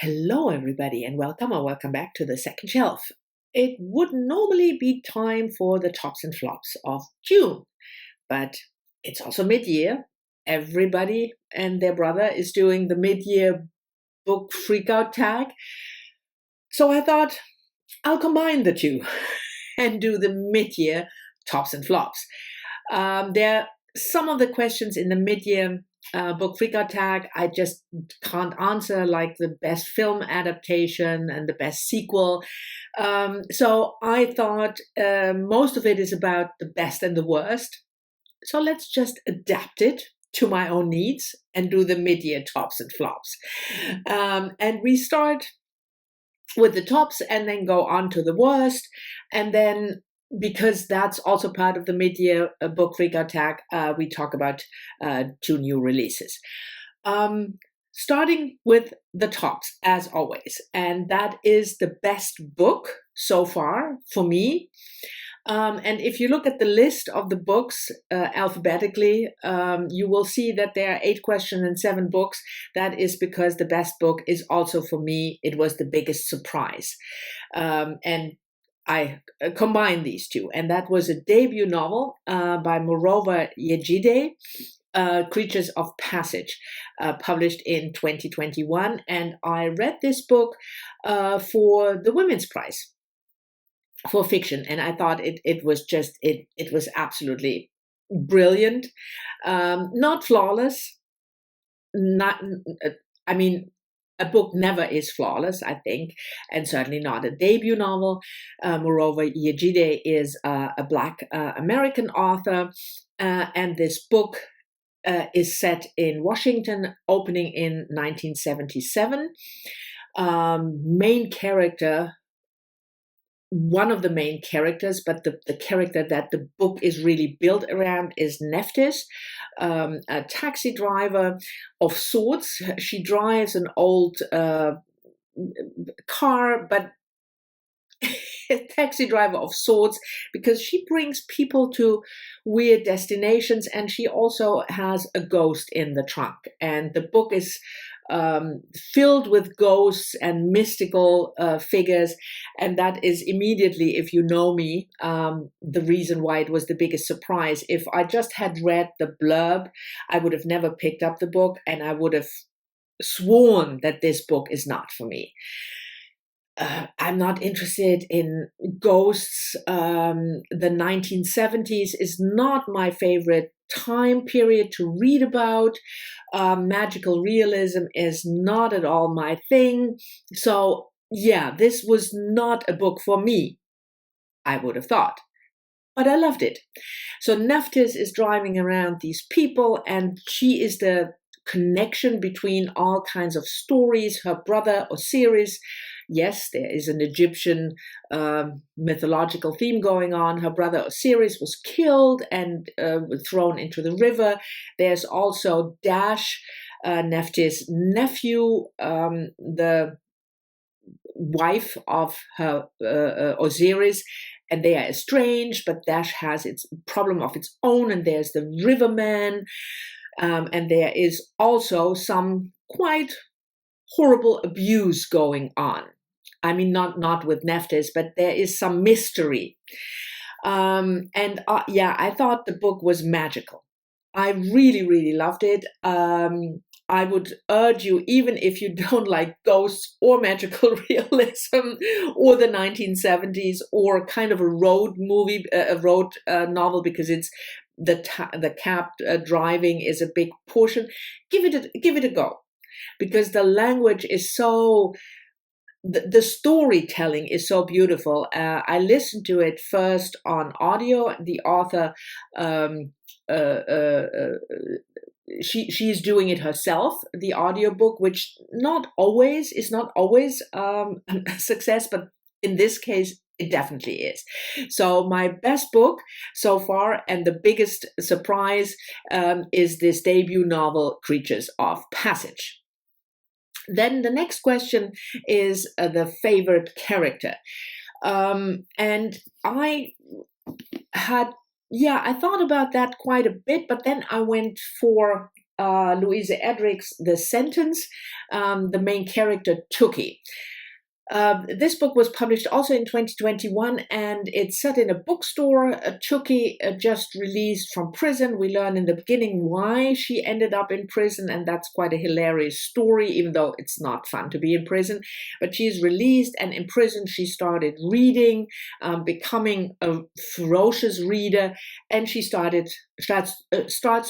Hello, everybody, and welcome or welcome back to the second shelf. It would normally be time for the tops and flops of June, but it's also mid-year. Everybody and their brother is doing the Midyear Book Freakout Tag. So I thought I'll combine the two and do the mid-year tops and flops. There are some of the questions in the mid-year book freakout tag I just can't answer, like the best film adaptation and the best sequel. So I thought most of it is about the best and the worst. So let's just adapt it to my own needs and do the mid-year tops and flops. And we start with the tops and then go on to the worst. And then, because that's also part of the mid-year book freakout tag, we talk about two new releases. Starting with the tops, as always, and that is the best book so far for me. And if you look at the list of the books alphabetically, you will see that there are 8 questions and 7 books. That is because the best book is also, for me, it was the biggest surprise. And I combined these two, and that was a debut novel by Morova Yejide, Creatures of Passage, published in 2021. And I read this book for the Women's Prize for fiction, and I thought it was absolutely brilliant. Not flawless. A book never is flawless, I think, and certainly not a debut novel. Moreover, Yejide is a Black American author, and this book is set in Washington, opening in 1977. Main character, one of the main characters, but the character that the book is really built around is Nephthys, a taxi driver of sorts. She drives an old car, but a taxi driver of sorts, because she brings people to weird destinations, and she also has a ghost in the trunk. And the book is filled with ghosts and mystical figures, and that is immediately, if you know me, the reason why it was the biggest surprise. If I just had read the blurb, I would have never picked up the book, and I would have sworn that this book is not for me. I'm not interested in ghosts. The 1970s is not my favorite time period to read about. Magical realism is not at all my thing. So yeah, this was not a book for me, I would have thought. But I loved it. So Nephthys is driving around these people, and she is the connection between all kinds of stories. Her brother Osiris, yes, there is an Egyptian mythological theme going on. Her brother Osiris was killed and thrown into the river. There's also Dash, Nephthys' nephew, the wife of her Osiris, and they are estranged, but Dash has its problem of its own, and there's the riverman, and there is also some quite horrible abuse going on. I mean, not with Nephthys, but there is some mystery. I thought the book was magical. I really, really loved it. I would urge you, even if you don't like ghosts or magical realism or the 1970s or kind of a road movie, a road novel, because it's the cab driving is a big portion. Give it a go, because the language is so. The storytelling is so beautiful. I listened to it first on audio. The author, she's doing it herself, the audiobook, which is not always a success, but in this case, it definitely is. So my best book so far, and the biggest surprise, is this debut novel, Creatures of Passage. Then the next question is the favorite character. And I thought about that quite a bit, but then I went for Louise Erdrich's The Sentence, the main character, Tookie. This book was published also in 2021, and it's set in a bookstore. Tookie just released from prison. We learn in the beginning why she ended up in prison, and that's quite a hilarious story, even though it's not fun to be in prison. But she's released, and in prison she started reading, becoming a ferocious reader, and she starts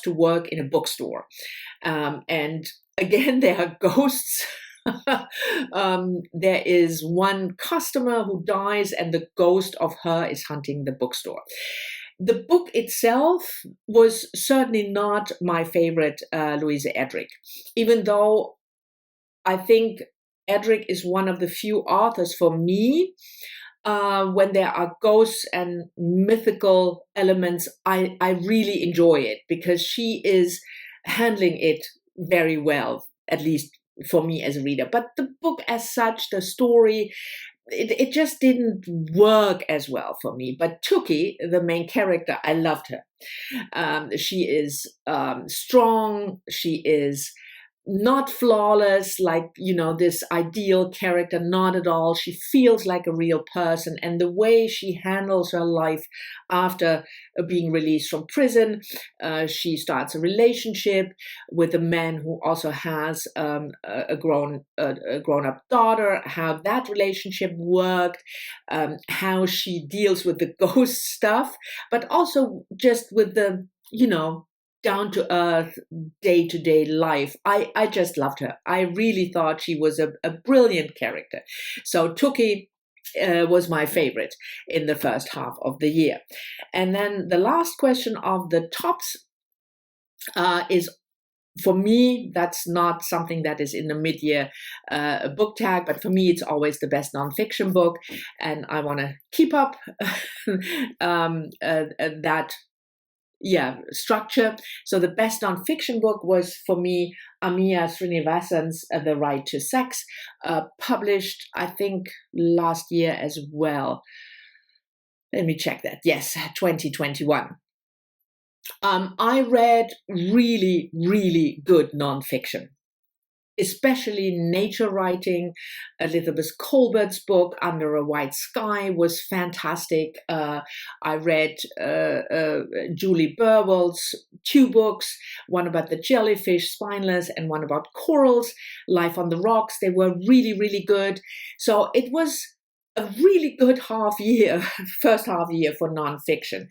to work in a bookstore. And again, there are ghosts. There is one customer who dies, and the ghost of her is hunting the bookstore. The book itself was certainly not my favorite Louise Erdrich, even though I think Erdrich is one of the few authors for me. When there are ghosts and mythical elements, I really enjoy it because she is handling it very well, at least for me as a reader. But the book as such, the story, it just didn't work as well for me. But Tookie, the main character, I loved her. She is strong. She is not flawless, like, this ideal character, not at all. She feels like a real person, and the way she handles her life after being released from prison, she starts a relationship with a man who also has a grown-up daughter, how that relationship worked, how she deals with the ghost stuff, but also just with the, down-to-earth, day-to-day life. I just loved her. I really thought she was a brilliant character. So Tookie was my favorite in the first half of the year. And then the last question of the tops is, for me, that's not something that is in the mid-year book tag, but for me, it's always the best nonfiction book. And I want to keep up that structure. So the best nonfiction book was for me Amiya Srinivasan's The Right to Sex, published I think last year as well. Let me check that. Yes, 2021. I read really, really good nonfiction, especially nature writing. Elizabeth Colbert's book, Under a White Sky, was fantastic. I read Julie Burwell's 2 books, one about the jellyfish, spineless, and one about corals, Life on the Rocks. They were really, really good. So it was a really good first half year for nonfiction.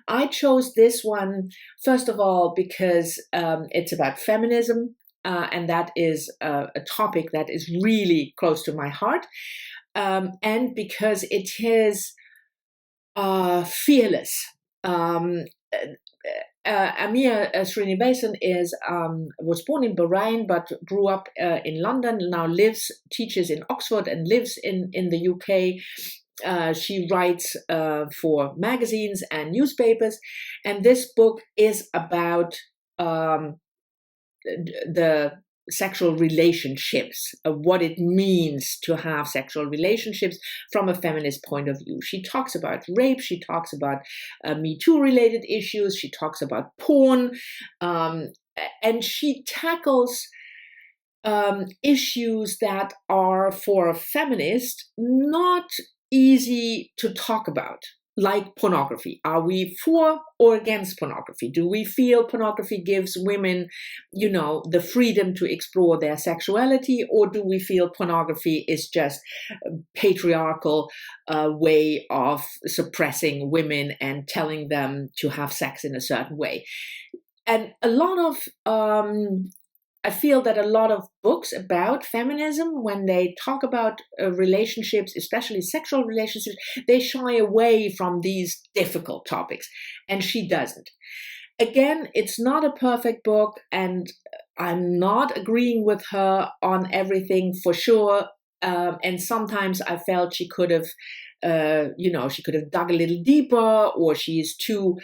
I chose this one, first of all, because it's about feminism. And that is a topic that is really close to my heart. And because it is fearless. Amiya Srinivasan was born in Bahrain, but grew up in London, now teaches in Oxford and lives in the UK. She writes for magazines and newspapers. And this book is about the sexual relationships, what it means to have sexual relationships from a feminist point of view. She talks about rape, she talks about Me Too related issues, she talks about porn, and she tackles issues that are, for a feminist, not easy to talk about. Like pornography. Are we for or against pornography? Do we feel pornography gives women, the freedom to explore their sexuality, or do we feel pornography is just a patriarchal way of suppressing women and telling them to have sex in a certain way? And I feel that a lot of books about feminism, when they talk about relationships, especially sexual relationships, they shy away from these difficult topics, and she doesn't. Again, it's not a perfect book, and I'm not agreeing with her on everything for sure. And sometimes I felt she could have, she could have dug a little deeper, or she's too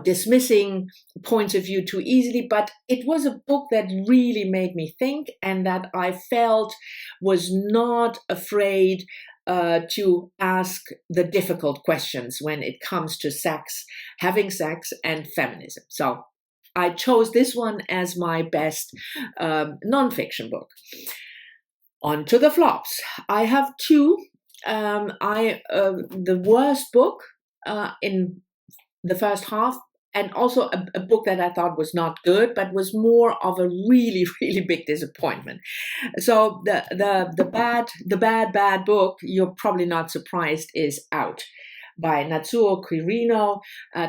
dismissing points of view too easily. But it was a book that really made me think, and that I felt was not afraid to ask the difficult questions when it comes to sex, having sex, and feminism. So I chose this one as my best nonfiction book. On to the flops. I have two. The worst book in the first half, and also a book that I thought was not good, but was more of a really, really big disappointment. So the bad book, you're probably not surprised, is Out by Natsuo Kirino,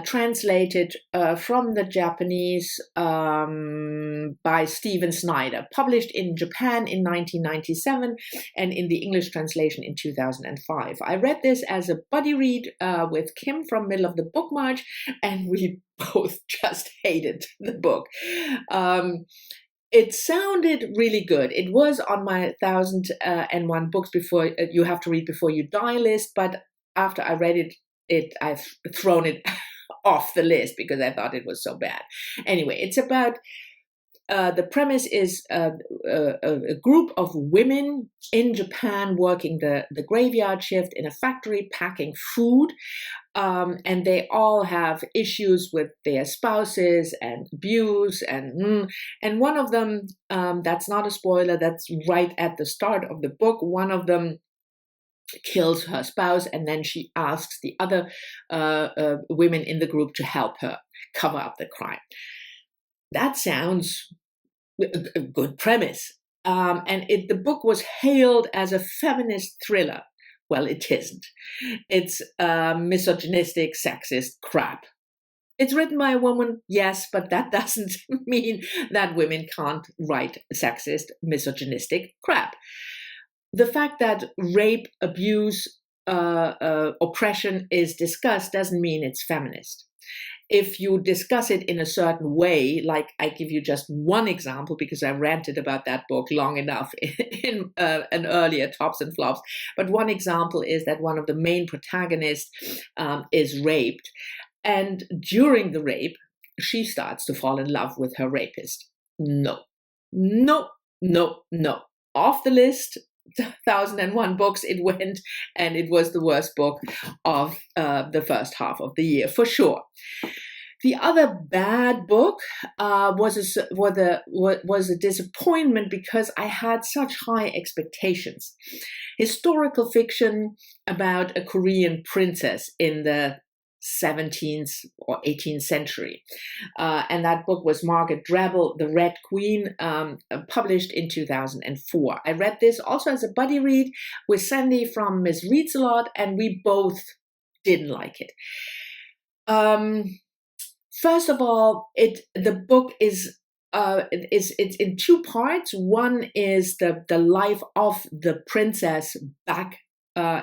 translated from the Japanese by Stephen Snyder, published in Japan in 1997 and in the English translation in 2005. I read this as a buddy read with Kim from Middle of the Book March, and we both just hated the book. It sounded really good. It was on my 1001 books before you have to read before you die list, but after I read it, I've thrown it off the list because I thought it was so bad. Anyway, it's about the premise is a group of women in Japan working the graveyard shift in a factory packing food. And they all have issues with their spouses and abuse. And one of them, that's not a spoiler, that's right at the start of the book, one of them kills her spouse, and then she asks the other women in the group to help her cover up the crime. That sounds a good premise. And the book was hailed as a feminist thriller. Well, it isn't. It's misogynistic, sexist crap. It's written by a woman, yes, but that doesn't mean that women can't write sexist, misogynistic crap. The fact that rape, abuse, oppression is discussed doesn't mean it's feminist. If you discuss it in a certain way, like I give you just one example because I ranted about that book long enough in an earlier Tops and Flops, but one example is that one of the main protagonists is raped, and during the rape, she starts to fall in love with her rapist. No. Off the list. 1001 books it went, and it was the worst book of the first half of the year for sure. The other bad book was a disappointment because I had such high expectations. Historical fiction about a Korean princess in the 17th or 18th century. And that book was Margaret Drabble, The Red Queen, published in 2004. I read this also as a buddy read with Sandy from Miss Reads a Lot, and we both didn't like it. First of all, the book is it's in two parts. One is the life of the princess back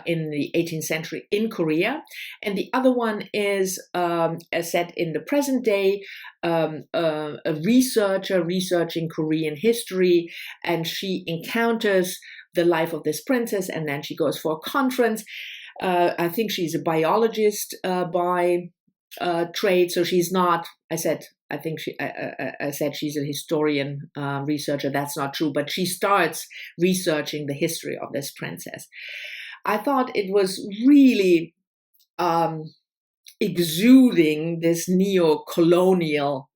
in the 18th century in Korea, and the other one is set in the present day, a researcher researching Korean history, and she encounters the life of this princess, and then she goes for a conference. I think she's a biologist by trade, so she's not. I said she's a historian researcher. That's not true, but she starts researching the history of this princess. I thought it was really exuding this neo-colonial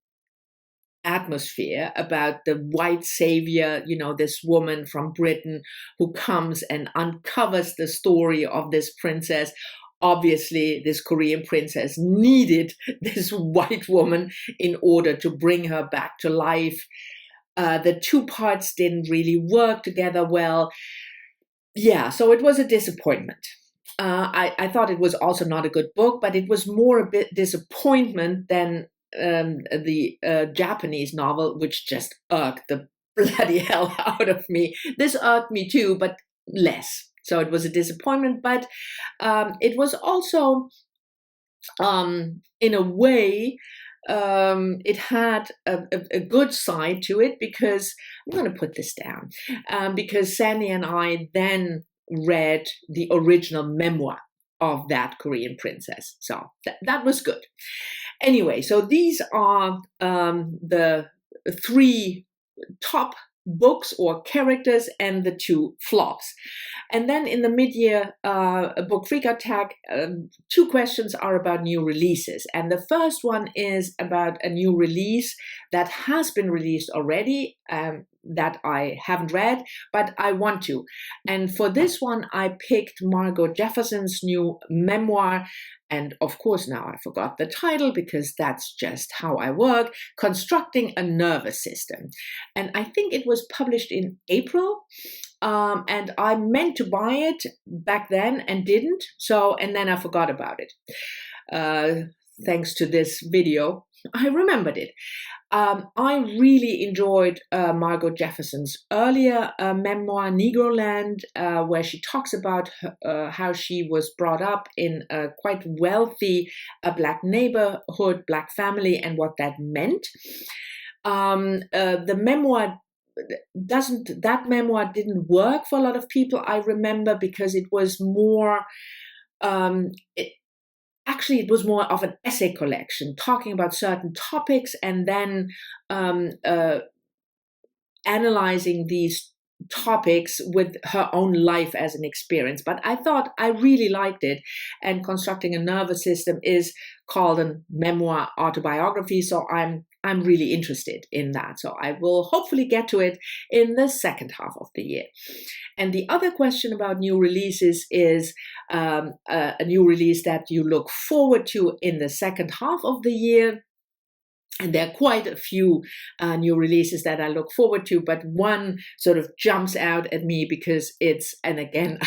atmosphere about the white savior, this woman from Britain who comes and uncovers the story of this princess. Obviously, this Korean princess needed this white woman in order to bring her back to life. The two parts didn't really work together well. Yeah, so it was a disappointment. I thought it was also not a good book, but it was more a bit disappointment than the Japanese novel, which just irked the bloody hell out of me. This irked me too, but less. So it was a disappointment, but it was also, in a way, it had a good side to it because I'm going to put this down because Sandy and I then read the original memoir of that Korean princess. So that was good. Anyway, so these are the three top books or characters and the 2 flops. And then in the mid-year book freakout tag, 2 questions are about new releases. And the first one is about a new release that has been released already, that I haven't read, but I want to. And for this one, I picked Margot Jefferson's new memoir. And of course, now I forgot the title because that's just how I work, Constructing a Nervous System. And I think it was published in April. And I meant to buy it back then and didn't. And then I forgot about it. Thanks to this video, I remembered it. I really enjoyed Margot Jefferson's earlier memoir, Negroland, where she talks about how she was brought up in a quite wealthy Black neighborhood, Black family, and what that meant. The memoir that memoir didn't work for a lot of people, I remember, because it was more it was more of an essay collection, talking about certain topics and then analyzing these topics with her own life as an experience. But I thought I really liked it. And Constructing a Nervous System is called a memoir autobiography, so I'm really interested in that. So I will hopefully get to it in the second half of the year. And the other question about new releases is a new release that you look forward to in the second half of the year. And there are quite a few new releases that I look forward to, but one sort of jumps out at me because and again,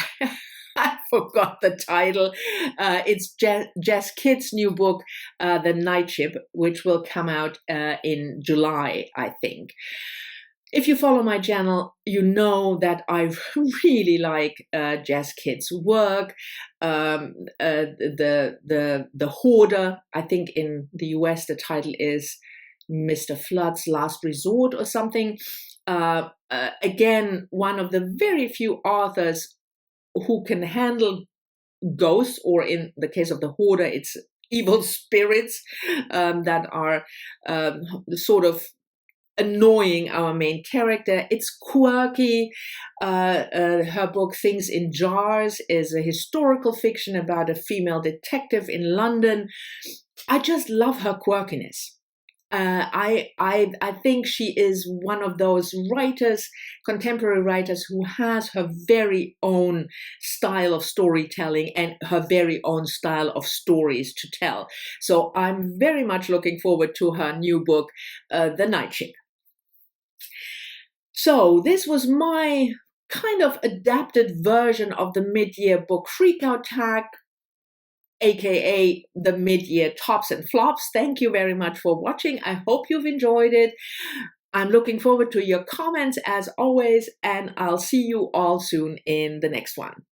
I forgot the title. It's Jess Kidd's new book, The Night Ship, which will come out in July, I think. If you follow my channel, you know that I really like Jess Kidd's work. The Hoarder, I think in the US the title is Mr. Flood's Last Resort or something. Again, one of the very few authors who can handle ghosts, or in the case of the Hoarder, it's evil spirits that are sort of annoying our main character. It's quirky. Her book Things in Jars is a historical fiction about a female detective in London. I just love her quirkiness. I think she is one of those writers, contemporary writers, who has her very own style of storytelling and her very own style of stories to tell. So I'm very much looking forward to her new book, The Night Ship. So this was my kind of adapted version of the mid-year book freakout tag, aka the mid-year tops and flops. Thank you very much for watching. I hope you've enjoyed it. I'm looking forward to your comments as always, and I'll see you all soon in the next one.